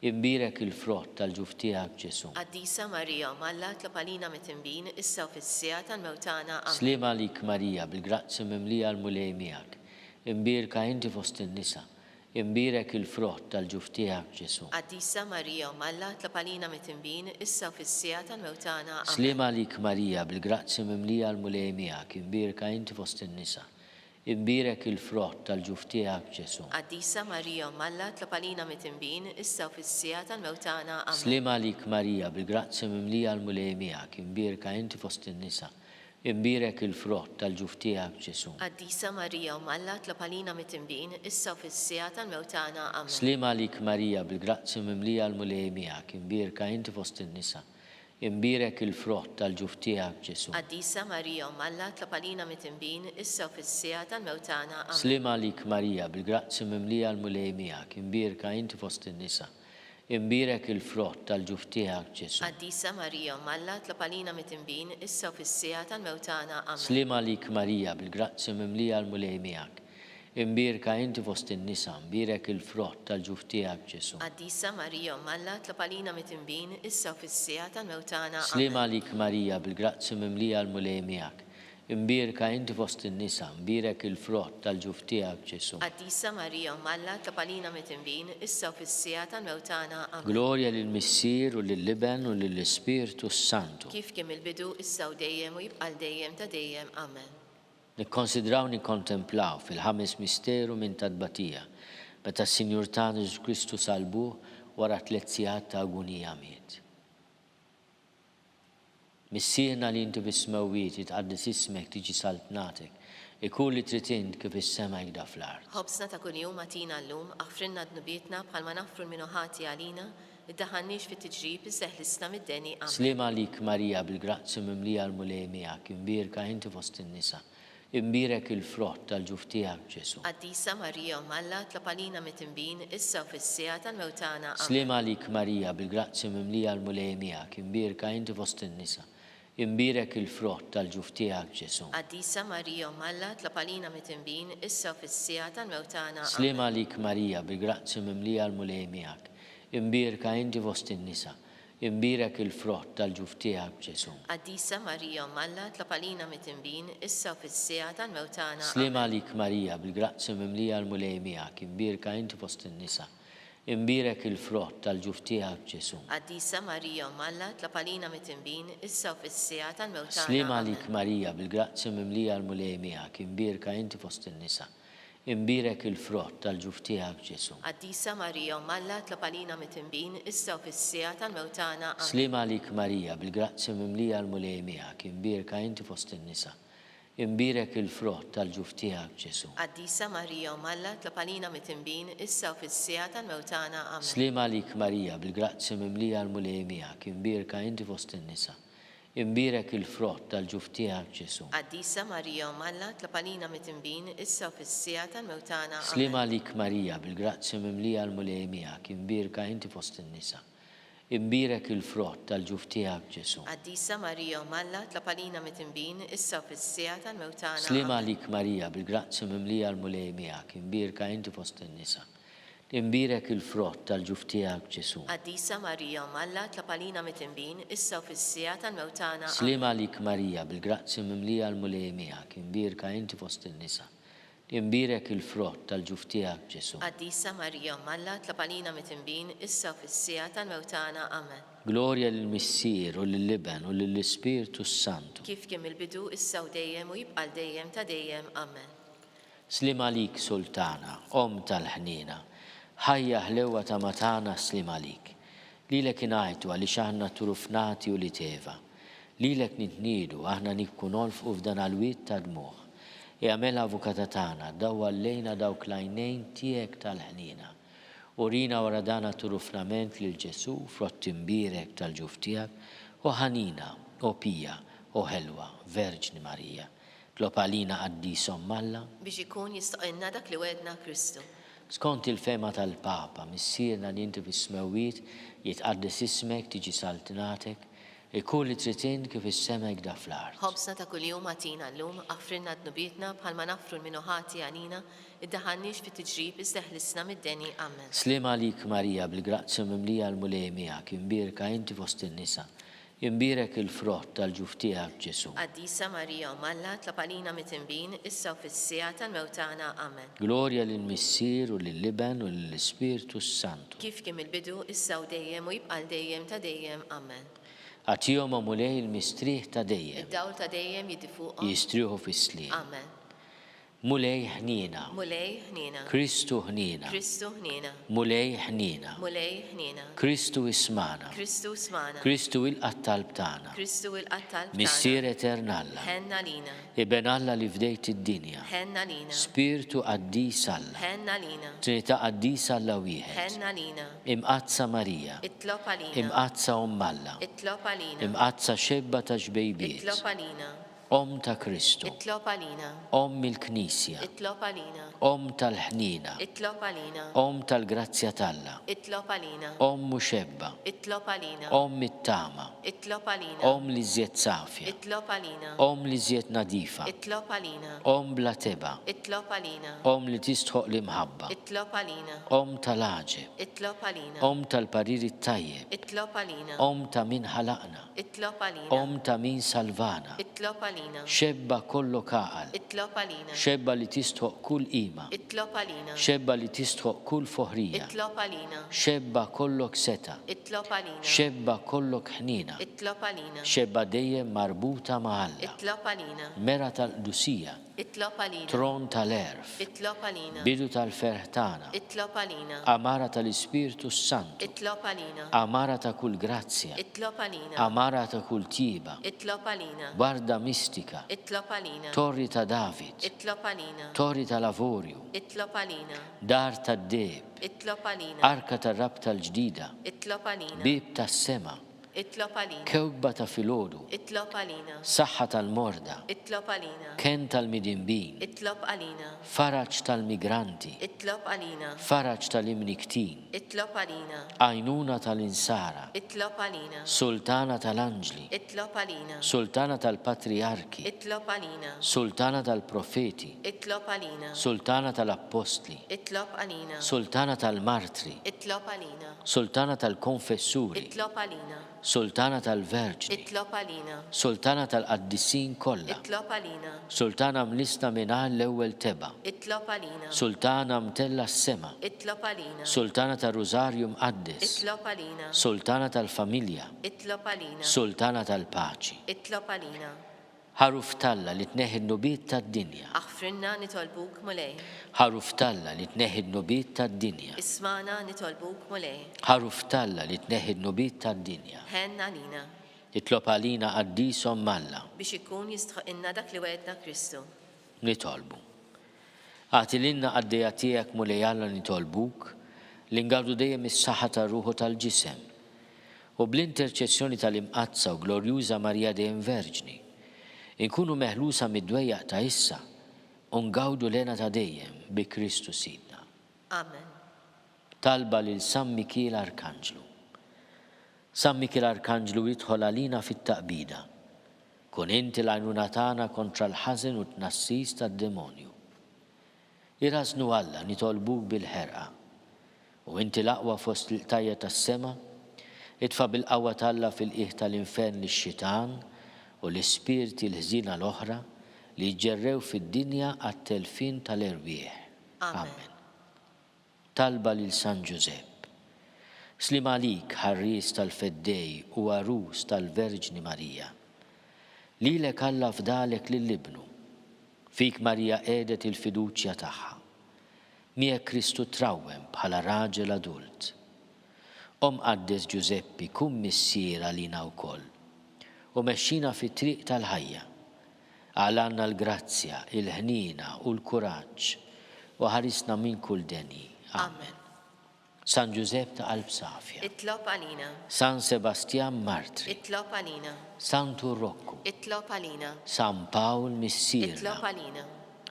imbirek il-frott tal-ġuf tiegħek Ġesu.
Qaddisa Marija Malla, tlab għalina mit-tinbin, issa u fis-sija tal-mewtana. Amen.
Slim għalik Marija, bil-grazzja mimlija l-mulej miegħek, imbirka inti fost in-nisa, imbirek il-frott tal-ġuf tiegħek Ġesu.
Qaddisa Marija Malla tlapalina mit-tinbin issa u fis-sija tal-mewtana. Amen.
Slima lik Marija bil-grazzi mimlija l-mulej miegħek, imbirka inti fost in-nisa. Imbirek il-frott tal-ġuf tiegħek Ġesu.
Qaddisa Marija Malla tlapalina mit-tinbin issa u fis-sija tal-mewtana. Amen.
Slima lik Marija bil-grazzi mimlija l-mulej miegħek, imbirka inti fost in-nisa. Imbirek il-frott tal-ġuf tiegħek Ġesu.
Qaddisa Marija Malla tlapalina mit-tinbin issa u fis-sija tal-mewtana. Amen.
Slima lik Marija bil-grazzi mimlija l-mulej miegħek, imbirka inti fost in-nisa. Imbirek il-frott tal-ġuf tiegħek Ġesu.
Qaddisa Marija Malla tlapalina mit-tinbin issa u fis-sija tal-mewtana. Amen.
Slima lik Marija bil-grazzi mimlija l-mulej miegħek, imbirka inti fost in-nisa. Imbirek il-frott tal-ġuf tiegħek Ġesu.
Qaddisa Marija Malla tlapalina mit-tinbin issa u fis-sija tal-mewtana. Amen.
Slima lik Marija bil-grazzi mimlija l-mulej miegħek. Imbirka inti fost in-nisa, imbirek il-frott tal-ġuf tiegħek Ġesu.
Qaddisa Marija Malla tlapalina mit-tinbin issa u fis-sija tal-mewtana. Amen.
Slima lik Marija bil-grazzi mimlija l-mulej miegħek. Imbirka inti fost in-nisa, imbirek il-frott tal-ġuf tiegħek Ġesu.
Qaddisa Marija Malla tlapalina mit-tinbin issa u fis-sija tal-mewtana. Amen.
Glorja lill-Missier u lill-Liben u lill-Ispiritu Santu.
Kif kien il-bidu issa u dejjem u jibqal dejjem ta' dejjem. Amen.
Nikkonsidraw nikkontemplaw fil-ħames misteru minn tadbatija, meta s-Sinjur tagħna Ġesu Kristu salbuh wara 3 sigħat ta' agonija miet. Missierna li inti bis-smewwiet jitqaddis ismek tiġi saltnatek, ikun li trid int kif is-sema jgda fl-art.
Ħobsna ta' kuljum atina llum aħfrinna dnubietna bħalma naħfru l-minuħati għalina, iddaħħalniex fit-tiġrib isseħħlisna mid-deni. Amen.
Slima lik Marija bil-grazzi mimlija l-mulej miegħek, imbirka inti fost in-nisa. Imbirek il-frott tal-ġuf tiegħek Ġesu.
Qaddisa Marija Malla tlapalina mit-tinbin issa u fis-sija tal-mewtana. Amen.
Slima lik Marija bil-grazzi mimlija l-mulej miegħek, imbirka inti fost in-nisa. Imbirek il-frott tal-ġuf tiegħek Ġesu.
Qaddisa Marija Malla tlapalina mit-tinbin issa u fis-sija tal-mewtana. Amen.
Slima lik Marija bil-grazzi mimlija l-mulej miegħek. Imbirka inti fost in-nisa. Imbirek il-frott tal-ġuf tiegħek Ġesu.
Qaddisa Marija Malla tlapalina mit-tinbin issa u fis-sija tal-mewtana.
Slima lik Marija bil-grazzi mimlija l-mulej miegħek. Imbirka inti fost in-nisa. Imbirek il-frott tal-ġuf tiegħek Ġesu.
Qaddisa Marija Malla tlapalina mit-tinbin issa u fis-sija tal-mewtana.
Slima
Amen.
lik Marija bil-grazzi mimlija l-mulej miegħek. Imbirka inti fost in-nisa. Imbirek il-frott tal-ġuf tiegħek Ġesu.
Qaddisa Marija Malla tlapalina mit-tinbin issa u fis-sija tal-mewtana. Amen.
Slima lik Marija bil-grazzi mimlija l-mulej miegħek. Imbirka inti fost in-nisa. Imbirek il-frott tal-ġuf tiegħek Ġesu.
Qaddisa Marija Malla tlapalina mit-tinbin issa u fis-sija tal-mewtana. Amen.
Slima lik Marija bil-grazzi mimlija l-mulej miegħek. Imbirka inti fost in-nisa. Imbirek il-frott tal-ġuf tiegħek Ġesu.
Qaddisa Marija Malla tlapalina mit-tinbin issa u fis-sija tal-mewtana. Amen.
Slima lik Marija bil-grazzi mimlija l-mulej miegħek. Imbirka inti fost in-nisa. Imbirek il-frott tal-ġuf tiegħek Ġesu.
Qaddisa Marija Malla tlapalina mit-tinbin issa u fis-sija tal-mewtana.
Slima lik Marija bil-grazzi mimlija l-mulej miegħek. Imbirka inti fost in-nisa. Imbirek il-frott tal-ġuf tiegħek Ġesu.
Qaddisa Marija Malla tlapalina mit-tinbin issa u fis-sija tal-mewtana. Amen.
Slima lik Marija bil-grazzi mimlija l-mulej miegħek. Imbirka inti fost in-nisa. Imbirek il-frott tal-ġuf tiegħek Ġesu.
Qaddisa Marija Malla tlapalina mit-tinbin issa u fis-sija tal-mewtana. Amen.
Glorja lill-Missier u lill-Liben u lill-Ispiritu Santu.
Kif kien il-bidu issa u dejjem u jibqal dejjem ta' dejjem. Amen.
Slima lik Sultana, Om tal-ħnina. Ħajja ħlewa ta' matana slima lik. Lilek ingħajtu għaliex aħna turufnati u li teva. Lilek nitniedu aħna nikku nolfqu f'dan għall-wied ta' dmuħ. Jagħmel avukata tagħna dawwa lejna dawk l-għajnejn tiegħek tal-ħnina. Urina wara dana turufnament lil Ġesu frott imbirek tal-ġuf tiegħek u ħanina u pija u ħelwa Verġni Marija. Tlopalina qaddisom Malla
biex ikun jistaqilna dak li wedna Kristu.
Skont il-fema tal-Papa, missierna li inti fis-smewwiet jitqaddis ismek tiġi saltinatek, ikun li trid kif is-sema jgda fl-art.
Ħobsna ta' kuljum atina llum aħfrinna dnubietna bħalma naħfru l-minuħati għalina, iddaħħalniex fit-tiġrib isseħħlisna mid-deni. Amen.
Slima lik Marija bil-grazzi mimlija l-mulej miegħek, imbirka inti fost in-nisa. Imbirek il-frott tal-ġuf tiegħek Ġesu.
Qaddisa Marija u Malla tlapalina mit-tinbin issa u fis-sija tal-mewtana. Amen.
Glorja lill-Missier u lill-Liben u lill-Ispiritu Santu.
Kif kien il-bidu issa u dejjem u jibqa' dejjem ta' dejjem. Amen.
Għatihom mulej il-mistrieħ ta' dejjem.
Id-dawl ta' dejjem jiddifuqhom.
Jistrieħu fis-sliem.
Amen.
Mulej ħnina.
Mulej ħnina.
Kristu ħnina.
Kristu ħnina.
Mulej ħnina.
Mulej ħnina.
Kristu ismana.
Kristu smana.
Kristu il-qattal btana.
Kristu il-qattal btana.
Missier eternalla.
Ħenna lina.
Iben Alla li fdejt id-dinja.
Ħenna lina.
Spiritu qaddis Alla.
Ħenna lina.
Trinità qaddis Alla wieħed.
Ħenna lina.
Imqazza Marija.
Itlopa lina.
Imqazza Alla.
Itlopa lina.
Imqazza xebba ta' ġbejbiet.
Itlopa lina.
Om ta' Kristu.
Itlopa lina.
Om il-Knisja.
Itlopa lina.
Om tal-ħnina.
Itlopa lina.
Om tal-grazzja talla.
Itlopa lina.
Om muxebba.
Itlopa lina.
Om it-tama.
Itlopa lina.
Om li zjed safja.
Itlopa lina.
Om li zjed nadifa.
Itlopa lina.
Om bla teba.
Itlopa lina.
Om li tistħoq li mħabba.
Itlopa lina.
Om tal-aġeb.
Itlopa lina.
Om tal-pariri tajjeb.
Itlopa lina.
Om ta' min ħalaqna.
Itlopa lina.
Om ta' min salvana.
Itlopa lina.
Xebba kollu kaqal.
Itlopa lina.
Xebba li tistħoq kull ima.
Itlopa lina.
Xebba li tistħoq kull foħrija.
Itlopa lina.
Xebba kollok seta.
Itlopa lina.
Xebba kollok ħnina.
Itlopa lina.
Xebba dejjem marbuta ma' Alla.
Itlopa lina.
Mera tal-Dusija.
Itlopa lina.
Tron tal-erf.
Itlopa lina.
Bidu tal-ferħtana.
Itlopa lina.
Amara tal-Ispiritu Santu.
Itlopa lina.
Amara ta' kull grazzja.
Itlopa lina.
Amara ta' kull tiba.
Itlopa lina.
Barda mistika.
Itlopa lina.
Torri ta' David.
Itlopa lina.
Torri ta' lavorju.
Itlopa lina.
Dar ta' deb.
Itlopa lina.
Arka ta' rab tal-ġdida.
Itlopa lina.
Bib ta' sema.
Itlopa lina.
Kewba ta' filodu.
Itlopa lina.
Saħħa tal-morda.
Itlopa lina.
Ken tal-midinbin.
Itlopa lina.
Faraġ tal-migranti.
Itlopa lina.
Faraġ tal-imniktin.
Itlopa lina.
Għajnuna tal-insara.
Itlopa lina.
Sultana tal-anġli.
Itlopa lina.
Sultana tal-patriarki.
Itlopa lina.
Sultana tal-profeti.
Itlopa lina.
Sultana tal-apostli.
Itlopa lina.
Sultana tal-martri.
Itlopa lina.
Sultana tal-konfessuri.
Itlopa lina.
Sultana tal-verġni.
Itlopa lina.
Sultana tal-qaddissin kollha.
Itlopa lina.
Sultana mlista minna l-ewwel teba.
Itlopa lina.
Sultana mtella s-sema.
Itlopa lina.
Sultana tal-Rosarju mqaddis.
Itlopa lina.
Sultana tal-familja.
Itlopa lina.
Sultana tal-paċi.
Itlopa lina.
Ħaruf talla li tneħi n-nubiet tad-dinja.
Aħfrinna nitolbuk mulej.
Ħaruf talla li tneħi n-nubiet tad-dinja.
Ismana nitolbuk mulej.
Ħaruf talla li tneħi n-nubiet tad-dinja.
Ħenna lina.
Itlob għalina qaddisom Alla.
Biex ikun jistħoqilna dak li wedna Kristu.
Nitolbu. Għatilinna għaddejja tiegħek mulej Alla nitolbuk li ngawdu dejjem is-saħħa tar-ruħu tal-ġisem. U bl-interċezzjoni tal-imqazza u glorjuża Marija dejjem Verġni. Inkunu meħlusa mid-dwejjaq ta' issa u ngawdu lena ta' dejjem bi Kristu Sidna.
Amen.
Talba lil San Mikiel Arkanġlu. San Mikiel Arkanġlu jidħol għalina fit-taqbida. Kun inti l-għajnuna tagħna kontra l-ħażen u t-nassis tad-demonju. Irasnu Alla nitolbuk bil-ħerqa. U inti l-aqwa fost l-tajja tas-sema, idfa' bil-qawwa Alla fil-qiegħ tal-infern lix-xitan u l-ispirti l-ħżina l-oħra li ġerrew fid-dinja għat-telfin tal-erwieħ.
Amen.
Talba lil San Giuseppe. Slim għalik ħarris tal-feddej u għarus tal-Verġni Marija. Lilek Alla fdalek lill-ibnu. Fik Marija qiegħdet il-fiduċja tagħha. Miegħek Kristu trawwem bħala raġel adult. Qaddes Giuseppi kun missier għalina wkoll. U mexxina fit-triq tal-ħajja. Għalanna l-grazzja, il-ħnina u l-kuraġġ u ħarisna minn kull deni. Amen. San Giuseppe ta' qalb safja.
Itlob għalina.
San Sebastian Martri.
Itlob għalina.
San Turrokku.
Itlob għalina.
San Paul Missirna.
Itlob għalina.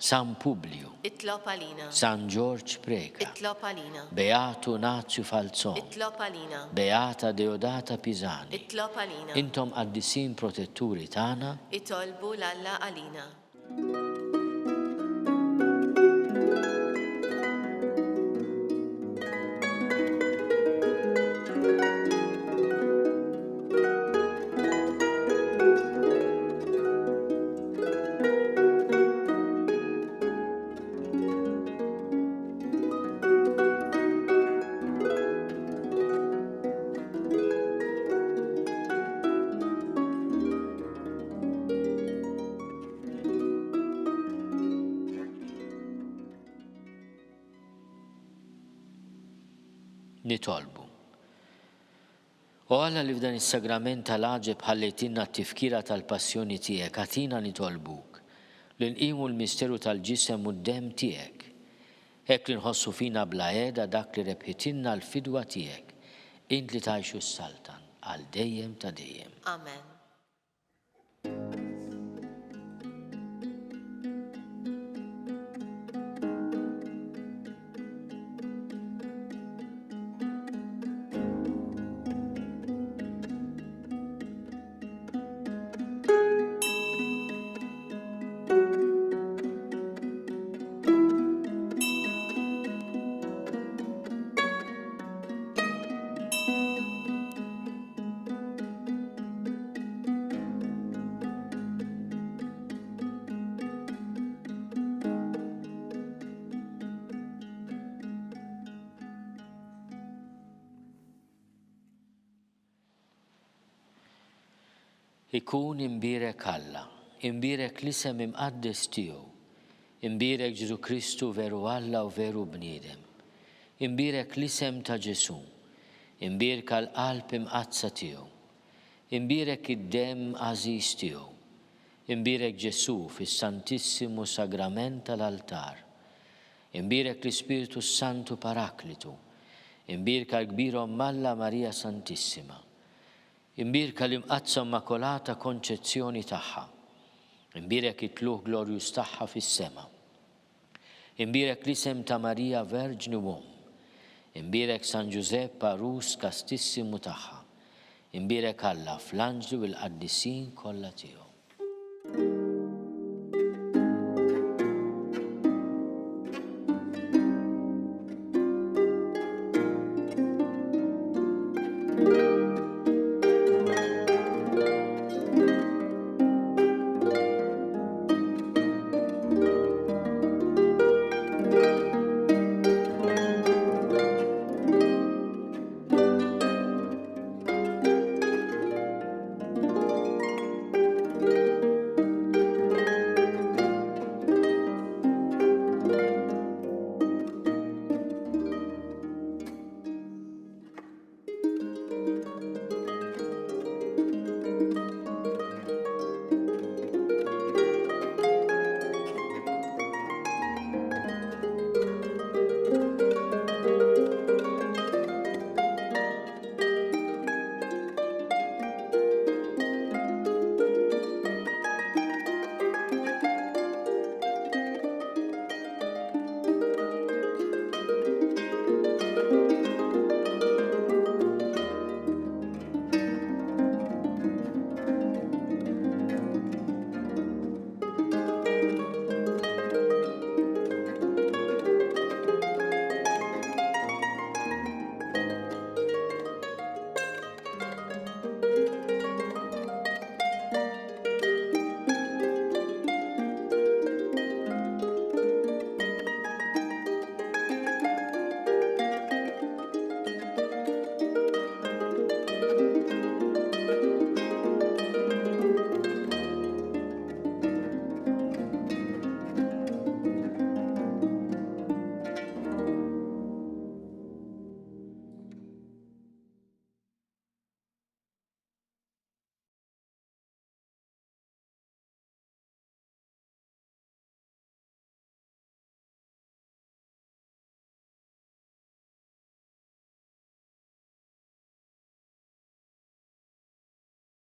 San Publio.
Itlob għalina.
San George Preka.
Itlob għalina.
Beato Nazio Falzon.
Itlob għalina.
Beata Deodata Pisani.
Itlob għalina.
Intom qaddisin protetturi tagħna.
Itolbu l-Alla għalina.
nitolbu. U Alla li f'dan is-sagrament tal-għaġeb ħallejtinna t-tifkira tal-passjoni tiegħek, għatina nitolbuk li nqimu l-misteru tal-ġisem u d-dem tiegħek. Hekk li nħossu fina bla qiegħda dak li rebħitinna l-fidwa tiegħek, int li tgħixu s-saltan għal dejjem ta' dejjem.
Amen.
Ikun imbirek Alla, imbirek l-isem imqaddes tiegħu, imbirek Ġesu Kristu veru Alla u veru bniedem, imbirek l-isem ta' Ġesu, imbirek l-qalb imqazza tiegħu, imbirek id-dem għażiż tiegħu, imbirek Ġesu fis-Santissimu Sagrament tal-altar, imbirek l-Ispiritu Santu Paraklitu, imbirek l-kbira Alla Marija Santissima, imbirka l-imqazza immakolata konċezzjoni tagħha, imbirek it-tluħ glorjus tagħha fis-sema, imbirek l-isem ta' Marija Verġni Umm, imbirek San Giuseppe Arus kastissimu tagħha, imbirek Alla fl-anġlu u l-qaddisin kollha tiegħu.